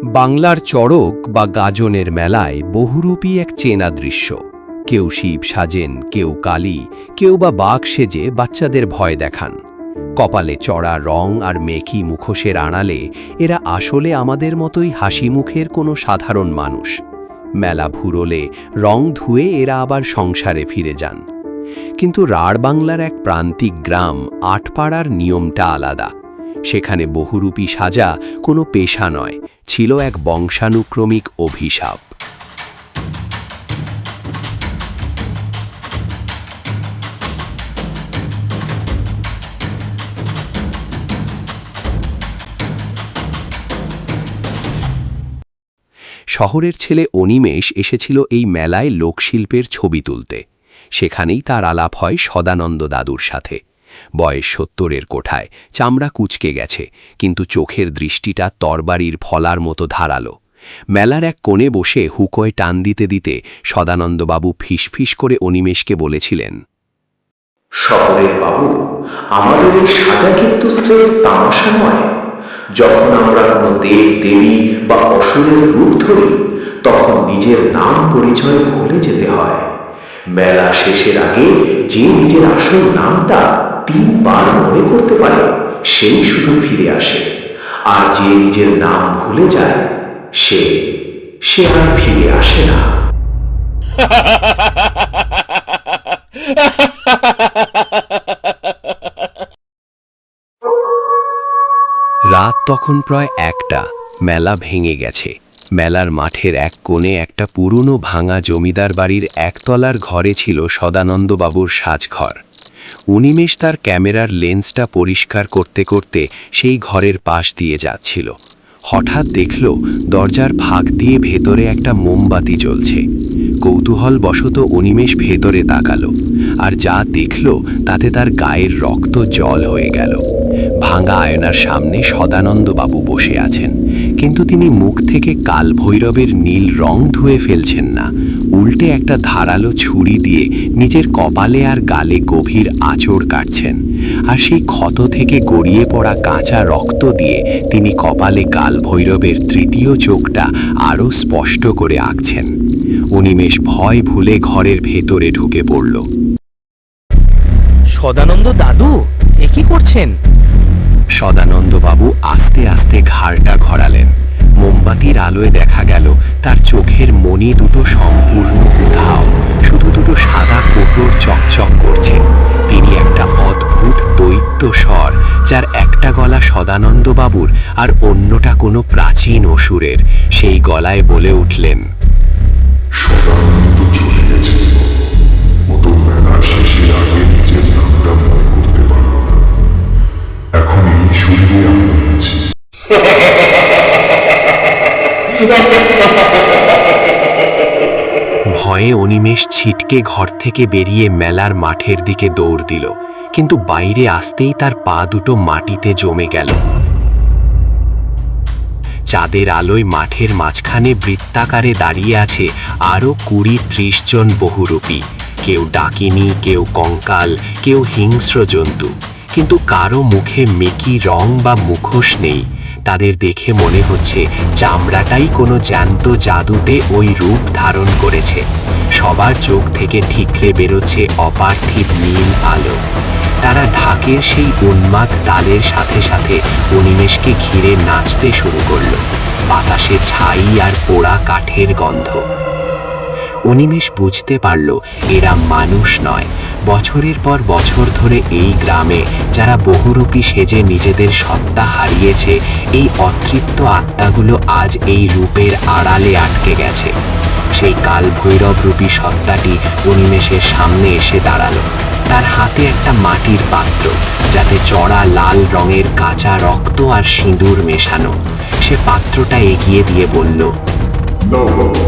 বাংলার চড়ক বা গাজনের মেলায় বহুরূপী এক চেনা দৃশ্য। কেউ শিব সাজেন, কেউ কালী, কেউ বা বাঘ সেজে বাচ্চাদের ভয় দেখান। কপালে চড়া রং আর মেকি মুখোশের আড়ালে এরা আসলে আমাদের মতোই হাসি মুখের কোনো সাধারণ মানুষ। মেলা ফুরোলে রং ধুয়ে এরা আবার সংসারে ফিরে যান। কিন্তু রাঢ়বাংলার এক প্রান্তিক গ্রাম আটপাড়ার নিয়মটা আলাদা। সেখানে বহুরূপী সাজা কোনো পেশা নয়, ছিল এক বংশানুক্রমিক অভিশাপ। শহরের ছেলে অনিমেষ এসেছিল এই মেলায় লোকশিল্পের ছবি তুলতে। সেখানেই তার আলাপ হয় সদানন্দ দাদুর সাথে। বয়স ৭০-এর কোঠায়, চামড়া কুঁচকে গেছে, কিন্তু চোখের দৃষ্টিটা তরবারির ফলার মতো ধারালো। মেলার এক কোণে বসে হুকোয় টান দিতে দিতে সদানন্দবাবু ফিসফিস করে অনিমেষকে বলেছিলেন, শহরের বাবু, আমাদের এই সাজা কিন্তু স্রেফ তামাশা নয়। যখন আমরা কোনো দেব দেবী বা অসুরের রূপ ধরি, তখন নিজের নাম পরিচয় ভুলে যেতে হয়। মেলা শেষের আগে যে নিজের আসল নামটা ৩ বার মনে করতে পারে, সেই শুধু ফিরে আসে। আর যে নিজের নাম ভুলে যায়, সে আর ফিরে আসে না। রাত তখন প্রায় ১টা। মেলা ভেঙে গেছে। মেলার মাঠের এক কোণে একটা পুরনো ভাঙা জমিদার বাড়ির একতলার ঘরে ছিল সদানন্দবাবুর সাজঘর। অনিমেষ তার ক্যামেরার লেন্সটা পরিষ্কার করতে করতে সেই ঘরের পাশ দিয়ে যাচ্ছিল। হঠাৎ দেখল দরজার ফাঁক দিয়ে ভেতরে একটা মোমবাতি জ্বলছে। কৌতূহলবশত অনিমেষ ভেতরে তাকালো, আর যা দেখল তাতে তার গায়ের রক্ত জল হয়ে গেল। ভাঙা আয়নার সামনে সদানন্দবাবু বসে আছেন, কিন্তু তিনি মুখ থেকে কালভৈরবের নীল রং ধুয়ে ফেলছেন না, উল্টে একটা ধারালো ছুরি দিয়ে নিজের কপালে আর গালে গভীর আঁচড় কাটছেন। আর সেই ক্ষত থেকে গড়িয়ে পড়া কাঁচা রক্ত দিয়ে তিনি কপালে কালভৈরবের তৃতীয় চোখটা আরও স্পষ্ট করে আঁকছেন। অনিমেষ ভয় ভুলে ঘরের ভেতরে ঢুকে পড়ল। সদানন্দ দাদু, এ কি করছেন? সদানন্দবাবু আস্তে আস্তে ঘাড়টা ঘোরালেন। মোমবাতির আলোয় দেখা গেল তার চোখের মণি দুটো সম্পূর্ণ উধাও, শুধু দুটো সাদা কোটর চকচক করছে। তিনি একটা অদ্ভুত দৈত্য স্বর, যার একটা গলা সদানন্দবাবুর আর অন্যটা কোনো প্রাচীন অসুরের, সেই গলায় বলে উঠলেন, সদানন্দ চলে গেছে। ও তো মেলা শেষের আগে নিজের নামটা মনে করতে পারল না। এখন এই শরীরে আমি আছি। ভয়ে অনিমেষ ছিটকে ঘর থেকে বেরিয়ে মেলার মাঠের দিকে দৌড় দিল, কিন্তু বাইরে আসতেই তার পা দুটো মাটিতে জমে গেল। চাঁদের আলোয় মাঠের মাঝখানে বৃত্তাকারে দাঁড়িয়ে আছে আরও ২০-৩০ জন বহুরূপী। কেউ ডাকিনী, কেউ কঙ্কাল, কেউ হিংস্র জন্তু, কিন্তু কারো মুখে মেকি রং বা মুখোশ নেই। তাদের দেখে মনে হচ্ছে চামড়াটাই কোনো জ্যান্ত জাদুতে ওই রূপ ধারণ করেছে। সবার চোখ থেকে ঠিকরে বেরোচ্ছে অপার্থিব নীল আলো। তারা ঢাকের সেই উন্মাদ তালের সাথে সাথে অনিমেষকে ঘিরে নাচতে শুরু করল। বাতাসে ছাই আর পোড়া কাঠের গন্ধ। অনিমেষ বুঝতে পারল এরা মানুষ নয়। বছরের পর বছর ধরে এই গ্রামে যারা বহুরূপী সেজে নিজেদের সত্তা হারিয়েছে, এই অতৃপ্ত আত্মাগুলো আজ এই রূপের আড়ালে আটকে গেছে। সেই কালভৈরবরূপী সত্তাটি অনিমেষের সামনে এসে দাঁড়ালো। তার হাতে একটা মাটির পাত্র, যাতে চড়া লাল রঙের কাঁচা রক্ত আর সিঁদুর মেশানো। সে পাত্রটা এগিয়ে দিয়ে বলল, নাও বাবা,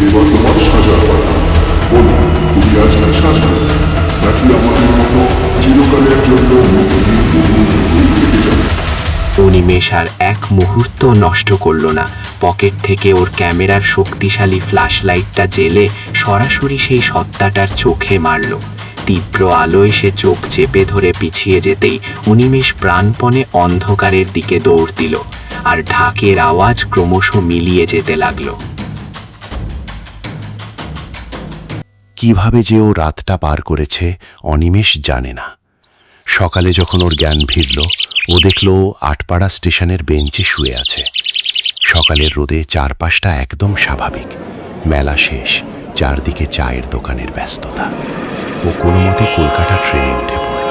এবার তোমার সাজার পালা। বলো, তুমি আজকে সাজা, নাকি আমাদের মতো চিরকালের জন্য মুখহীন বহু থেকে যাবে? অনিমেষ আর এক মুহূর্ত নষ্ট করল না। পকেট থেকে ওর ক্যামেরার শক্তিশালী ফ্ল্যাশ লাইটটা জেলে সরাসরি সেই সত্তাটার চোখে মারল। তীব্র আলোয় সে চোখ চেপে ধরে পিছিয়ে যেতেই অনিমেষ প্রাণপণে অন্ধকারের দিকে দৌড় দিল। আর ঢাকের আওয়াজ ক্রমশ মিলিয়ে যেতে লাগলো। কিভাবে যে ও রাতটা পার করেছে অনিমেষ জানে না। সকালে যখন ওর জ্ঞান ফিরল, ও দেখল আটপাড়া স্টেশনের বেঞ্চে শুয়ে আছে। সকালের রোদে চারপাশটা একদম স্বাভাবিক, মেলা শেষ, চারদিকে চায়ের দোকানের ব্যস্ততা। ও কোনো মতে কলকাতা ট্রেনে উঠে পড়ল।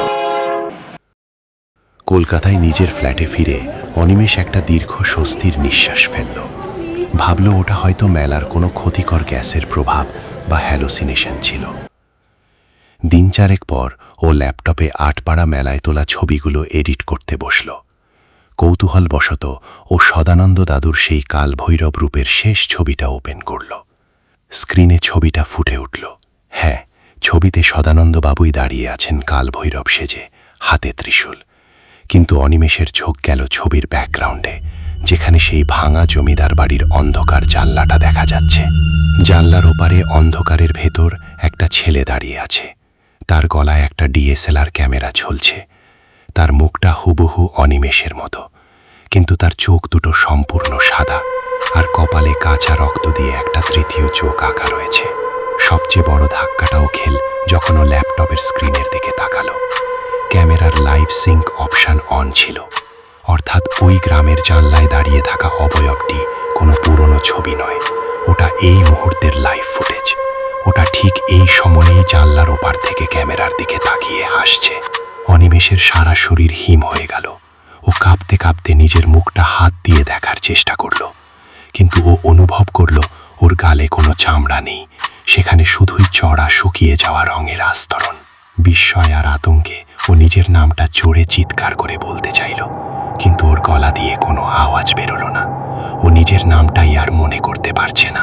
কলকাতায় নিজের ফ্ল্যাটে ফিরে অনিমেষ একটা দীর্ঘ স্বস্তির নিঃশ্বাস ফেলল। ভাবল ওটা হয়তো মেলার কোনো ক্ষতিকর গ্যাসের প্রভাব বা হ্যালোসিনেশন ছিল। দিন চারেক পর ও ল্যাপটপে আটপাড়া মেলায় তোলা ছবিগুলো এডিট করতে বসল। কৌতূহলবশত ও সদানন্দ দাদুর সেই কাল ভৈরব রূপের শেষ ছবিটা ওপেন করল। স্ক্রিনে ছবিটা ফুটে উঠল। হ্যাঁ, ছবিতে সদানন্দ বাবুই দাঁড়িয়ে আছেন কাল ভৈরব সেজে, হাতে ত্রিশূল। কিন্তু অনিমেষের চোখ গেল ছবির ব্যাকগ্রাউন্ডে, যেখানে সেই ভাঙা জমিদার বাড়ির অন্ধকার জানলাটা দেখা যাচ্ছে। জানলার ওপারে অন্ধকারের ভেতর একটা ছেলে দাঁড়িয়ে আছে। তার গলায় একটা ডিএসএলআর ক্যামেরা ঝুলছে। তার মুখটা হুবহু অনিমেষের মতো, কিন্তু তার চোখ দুটো সম্পূর্ণ সাদা, আর কপালে কাঁচা রক্ত দিয়ে একটা তৃতীয় চোখ আঁকা রয়েছে। সবচেয়ে বড় ধাক্কাটাও খেল যখন ও ল্যাপটপের স্ক্রিনের দিকে তাকালো। ক্যামেরার লাইভ সিঙ্ক অপশন অন ছিল, অর্থাৎ ওই গ্রামের জানলায় দাঁড়িয়ে থাকা অবয়বটি কোনো পুরনো ছবি নয়, ওটা এই মুহূর্তের লাইভ ফুটেজ। ওটা ঠিক এই সময়েই জানলার ওপার থেকে ক্যামেরার দিকে তাকিয়ে হাসছে। অনিমেষের সারা শরীর হিম হয়ে গেল। ও কাঁপতে কাঁপতে নিজের মুখটা হাত দিয়ে দেখার চেষ্টা করল, কিন্তু ও অনুভব করল ওর গালে কোনো চামড়া নেই, সেখানে শুধুই চড়া শুকিয়ে যাওয়া রঙের আস্তরণ। বিস্ময় আর আতঙ্কে ও নিজের নামটা জোরে চিৎকার করে বলতে চাইল, কিন্তু ওর গলা দিয়ে কোনো আওয়াজ বেরোলো না। ও নিজের নামটাই আর মনে করতে পারছে না।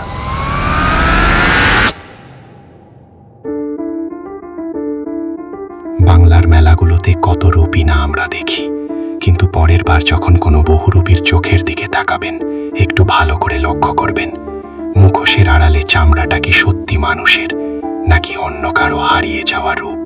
বাংলার মেলাগুলোতে কত রূপী না আমরা দেখি, কিন্তু পরের বার যখন কোনো বহুরূপীর চোখের দিকে তাকাবেন, একটু ভালো করে লক্ষ্য করবেন মুখোশের আড়ালে চামড়াটা কি সত্যি মানুষের, নাকি অন্য কারো হারিয়ে যাওয়া রূপ।